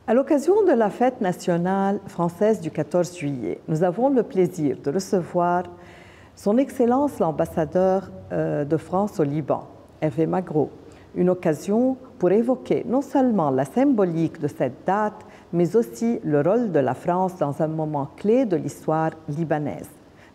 À l'occasion de la fête nationale française du 14 juillet, nous avons le plaisir de recevoir Son Excellence l'ambassadeur de France au Liban, Hervé Magro. Une occasion pour évoquer non seulement la symbolique de cette date, mais aussi le rôle de la France dans un moment clé de l'histoire libanaise.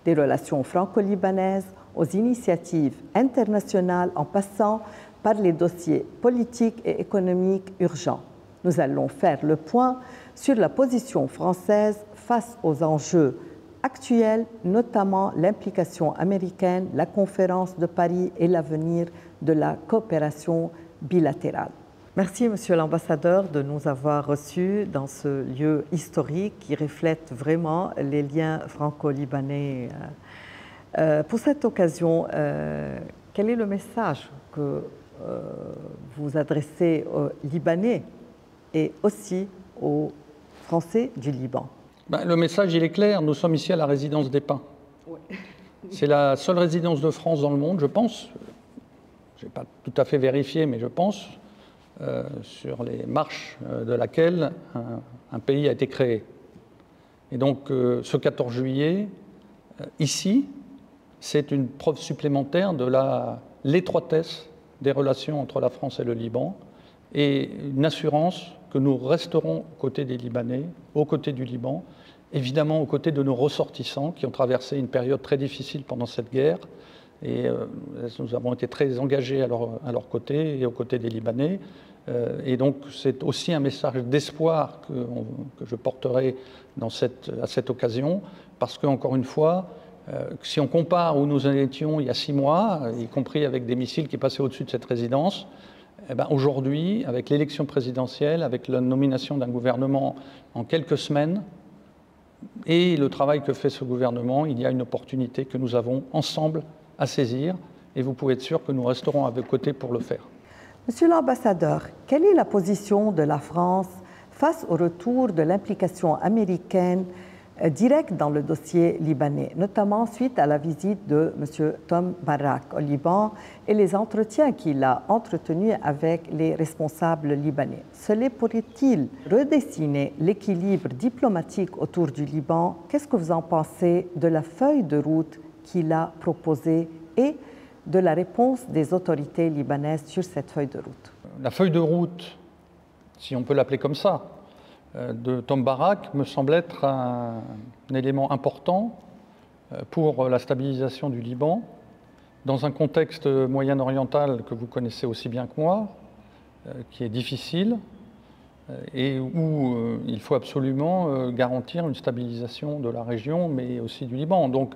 Des relations franco-libanaises aux initiatives internationales en passant par les dossiers politiques et économiques urgents. Nous allons faire le point sur la position française face aux enjeux actuels, notamment l'implication américaine, la conférence de Paris et l'avenir de la coopération bilatérale. Merci, Monsieur l'ambassadeur, de nous avoir reçus dans ce lieu historique qui reflète vraiment les liens franco-libanais. Pour cette occasion, quel est le message que vous adressez aux Libanais et aussi aux Français du Liban? Le message, il est clair. Nous sommes ici à la résidence des Pins. Ouais. C'est la seule résidence de France dans le monde, je pense. Je n'ai pas tout à fait vérifié, mais je pense, sur les marches de laquelle un pays a été créé. Et donc, ce 14 juillet, ici, c'est une preuve supplémentaire de l'étroitesse des relations entre la France et le Liban et une assurance que nous resterons aux côtés des Libanais, aux côtés du Liban, évidemment aux côtés de nos ressortissants qui ont traversé une période très difficile pendant cette guerre. Et nous avons été très engagés à leur côté et aux côtés des Libanais. Et donc c'est aussi un message d'espoir que je porterai à cette occasion, parce qu'encore une fois, si on compare où nous en étions il y a 6 mois, y compris avec des missiles qui passaient au-dessus de cette résidence, aujourd'hui, avec l'élection présidentielle, avec la nomination d'un gouvernement en quelques semaines, et le travail que fait ce gouvernement, il y a une opportunité que nous avons ensemble à saisir, et vous pouvez être sûr que nous resterons à vos côtés pour le faire. Monsieur l'ambassadeur, quelle est la position de la France face au retour de l'implication américaine directe dans le dossier libanais, notamment suite à la visite de M. Tom Barak au Liban et les entretiens qu'il a entretenus avec les responsables libanais? Cela pourrait-il redessiner l'équilibre diplomatique autour du Liban? Qu'est-ce que vous en pensez de la feuille de route qu'il a proposée et de la réponse des autorités libanaises sur cette feuille de route? La feuille de route, si on peut l'appeler comme ça, de Tom Barak me semble être un élément important pour la stabilisation du Liban dans un contexte moyen-oriental que vous connaissez aussi bien que moi, qui est difficile et où il faut absolument garantir une stabilisation de la région, mais aussi du Liban. Donc,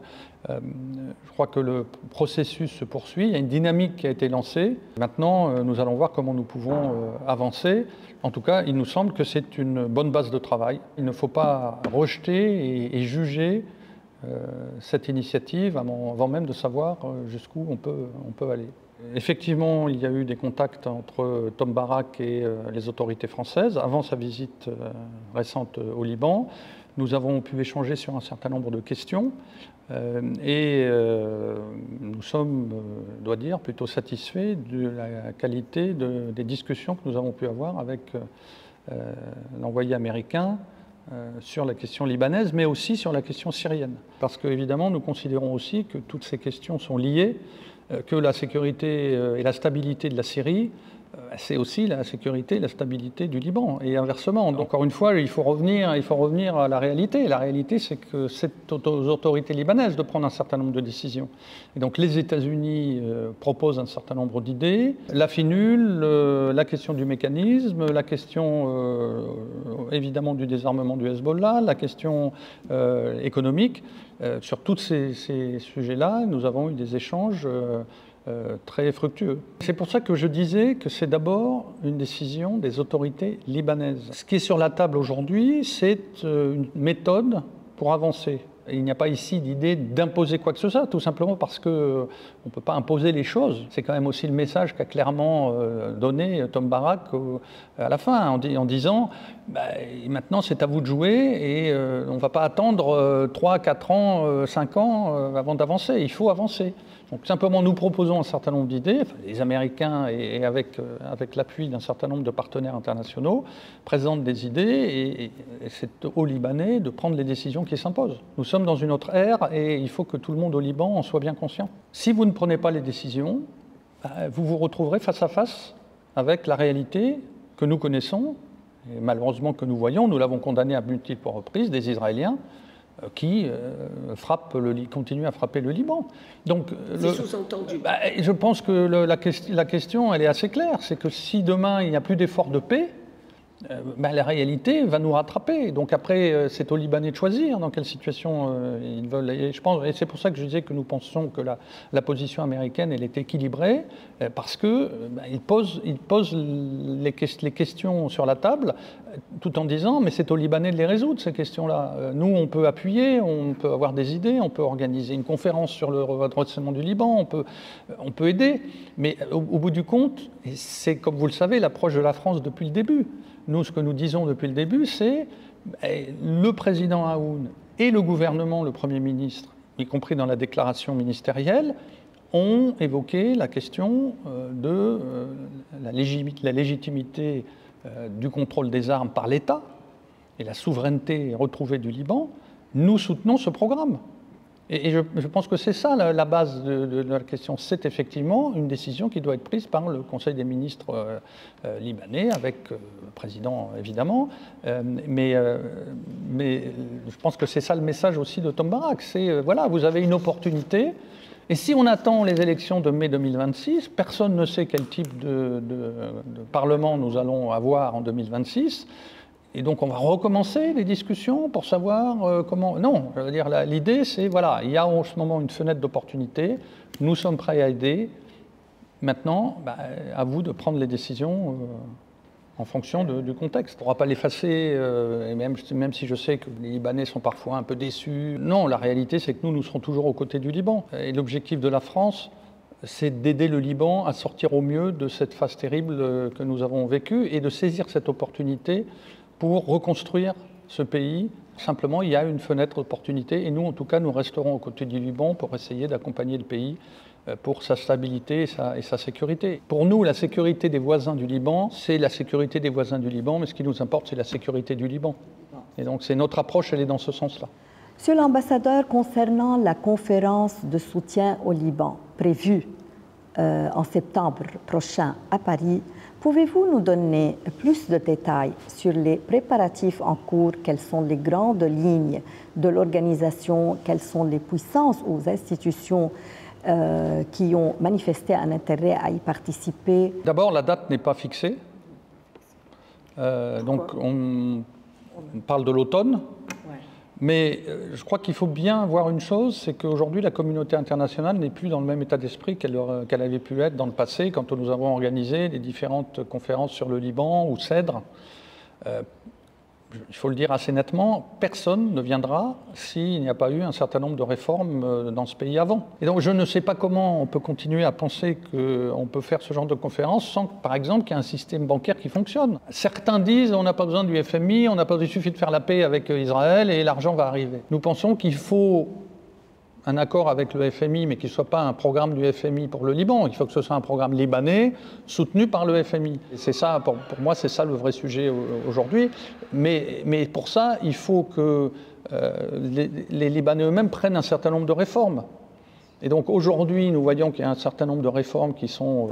je crois que le processus se poursuit, il y a une dynamique qui a été lancée. Maintenant, nous allons voir comment nous pouvons avancer. En tout cas, il nous semble que c'est une bonne base de travail. Il ne faut pas rejeter et juger cette initiative avant même de savoir jusqu'où on peut aller. Effectivement, il y a eu des contacts entre Tom Barak et les autorités françaises avant sa visite récente au Liban. Nous avons pu échanger sur un certain nombre de questions et nous sommes, je dois dire, plutôt satisfaits de la qualité des discussions que nous avons pu avoir avec l'envoyé américain sur la question libanaise, mais aussi sur la question syrienne. Parce qu'évidemment, nous considérons aussi que toutes ces questions sont liées, que la sécurité et la stabilité de la Syrie, c'est aussi la sécurité et la stabilité du Liban, et inversement. Donc, encore une fois, il faut revenir à la réalité. La réalité, c'est que c'est aux autorités libanaises de prendre un certain nombre de décisions. Et donc, les États-Unis proposent un certain nombre d'idées. La finule, la question du mécanisme, la question, évidemment, du désarmement du Hezbollah, la question économique. Sur tous ces sujets-là, nous avons eu des échanges très fructueux. C'est pour ça que je disais que c'est d'abord une décision des autorités libanaises. Ce qui est sur la table aujourd'hui, c'est une méthode pour avancer. Et il n'y a pas ici d'idée d'imposer quoi que ce soit, tout simplement parce qu'on ne peut pas imposer les choses. C'est quand même aussi le message qu'a clairement donné Tom Barak à la fin, en disant maintenant c'est à vous de jouer et on ne va pas attendre 3, 4 ans, 5 ans avant d'avancer. Il faut avancer. Donc simplement, nous proposons un certain nombre d'idées, enfin, les Américains et avec l'appui d'un certain nombre de partenaires internationaux, présentent des idées et c'est aux Libanais de prendre les décisions qui s'imposent. Nous sommes dans une autre ère et il faut que tout le monde au Liban en soit bien conscient. Si vous ne prenez pas les décisions, vous vous retrouverez face à face avec la réalité que nous connaissons, et malheureusement que nous voyons, nous l'avons condamné à multiples reprises, des Israéliens qui continuent à frapper le Liban. Donc, c'est sous-entendu. Je pense que la question, elle est assez claire, c'est que si demain il n'y a plus d'efforts de paix, la réalité va nous rattraper. Donc après, c'est aux Libanais de choisir dans quelle situation ils veulent. Et c'est pour ça que je disais que nous pensons que la position américaine, elle est équilibrée, parce que il pose les questions sur la table, tout en disant, mais c'est aux Libanais de les résoudre, ces questions-là. Nous, on peut appuyer, on peut avoir des idées, on peut organiser une conférence sur le redressement du Liban, on peut aider. Mais au bout du compte, c'est, comme vous le savez, l'approche de la France depuis le début. Nous, ce que nous disons depuis le début, c'est le président Aoun et le gouvernement, le Premier ministre, y compris dans la déclaration ministérielle, ont évoqué la question de la légitimité du contrôle des armes par l'État et la souveraineté retrouvée du Liban. Nous soutenons ce programme. Et je pense que c'est ça la base de la question. C'est effectivement une décision qui doit être prise par le Conseil des ministres libanais, avec le président évidemment. Mais je pense que c'est ça le message aussi de Tom Barak. C'est voilà, vous avez une opportunité. Et si on attend les élections de mai 2026, personne ne sait quel type de parlement nous allons avoir en 2026. Et donc on va recommencer les discussions pour savoir comment... Non, je veux dire, l'idée c'est, voilà, il y a en ce moment une fenêtre d'opportunité, nous sommes prêts à aider. Maintenant, à vous de prendre les décisions en fonction du contexte. On ne pourra pas l'effacer, et même si je sais que les Libanais sont parfois un peu déçus. Non, la réalité c'est que nous serons toujours aux côtés du Liban. Et l'objectif de la France, c'est d'aider le Liban à sortir au mieux de cette phase terrible que nous avons vécue et de saisir cette opportunité pour reconstruire ce pays. Simplement, il y a une fenêtre d'opportunité et nous, en tout cas, nous resterons aux côtés du Liban pour essayer d'accompagner le pays pour sa stabilité et sa sécurité. Pour nous, la sécurité des voisins du Liban, c'est la sécurité des voisins du Liban, mais ce qui nous importe, c'est la sécurité du Liban. Et donc, c'est notre approche, elle est dans ce sens-là. Monsieur l'ambassadeur, concernant la conférence de soutien au Liban prévue en septembre prochain à Paris, pouvez-vous nous donner plus de détails sur les préparatifs en cours? Quelles sont les grandes lignes de l'organisation? Quelles sont les puissances ou institutions qui ont manifesté un intérêt à y participer? D'abord, la date n'est pas fixée. Donc, on parle de l'automne. Mais je crois qu'il faut bien voir une chose, c'est qu'aujourd'hui, la communauté internationale n'est plus dans le même état d'esprit qu'elle avait pu être dans le passé, quand nous avons organisé les différentes conférences sur le Liban ou CEDRE. Il faut le dire assez nettement, personne ne viendra s'il n'y a pas eu un certain nombre de réformes dans ce pays avant. Et donc je ne sais pas comment on peut continuer à penser qu'on peut faire ce genre de conférence sans, par exemple, qu'il y ait un système bancaire qui fonctionne. Certains disent on n'a pas besoin du FMI, il suffit de faire la paix avec Israël et l'argent va arriver. Nous pensons qu'il faut un accord avec le FMI, mais qu'il ne soit pas un programme du FMI pour le Liban. Il faut que ce soit un programme libanais soutenu par le FMI. Et c'est ça, pour moi, c'est ça le vrai sujet aujourd'hui. Mais pour ça, il faut que les Libanais eux-mêmes prennent un certain nombre de réformes. Et donc aujourd'hui, nous voyons qu'il y a un certain nombre de réformes qui sont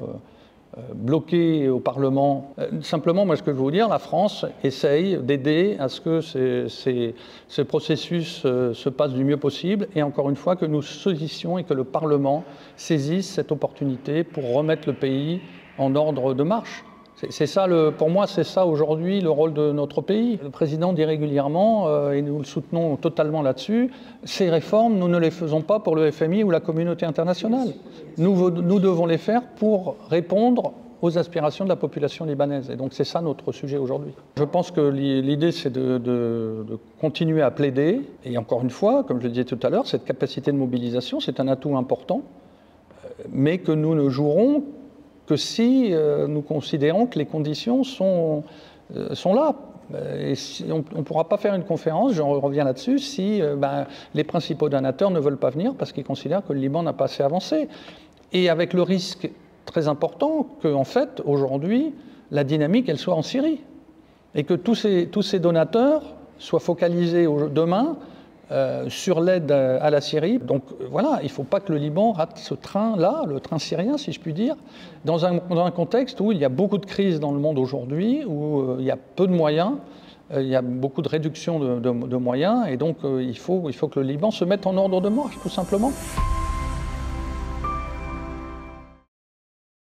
bloquées au Parlement. Simplement, moi, ce que je veux vous dire, la France essaye d'aider à ce que ce processus se passe du mieux possible et encore une fois que nous saisissions et que le Parlement saisisse cette opportunité pour remettre le pays en ordre de marche. C'est ça, pour moi, c'est ça aujourd'hui le rôle de notre pays. Le président dit régulièrement, et nous le soutenons totalement là-dessus, ces réformes, nous ne les faisons pas pour le FMI ou la communauté internationale. Nous devons les faire pour répondre aux aspirations de la population libanaise. Et donc c'est ça notre sujet aujourd'hui. Je pense que l'idée, c'est de continuer à plaider. Et encore une fois, comme je le disais tout à l'heure, cette capacité de mobilisation, c'est un atout important, mais que nous ne jouerons que si nous considérons que les conditions sont là. Et on ne pourra pas faire une conférence, je reviens là-dessus, si les principaux donateurs ne veulent pas venir parce qu'ils considèrent que le Liban n'a pas assez avancé. Et avec le risque très important qu'en fait, aujourd'hui, la dynamique, elle soit en Syrie. Et que tous ces donateurs soient focalisés demain sur l'aide à la Syrie. Donc voilà, il ne faut pas que le Liban rate ce train-là, le train syrien, si je puis dire, dans un contexte où il y a beaucoup de crises dans le monde aujourd'hui, où il y a peu de moyens, il y a beaucoup de réduction de moyens, et donc il faut que le Liban se mette en ordre de marche, tout simplement.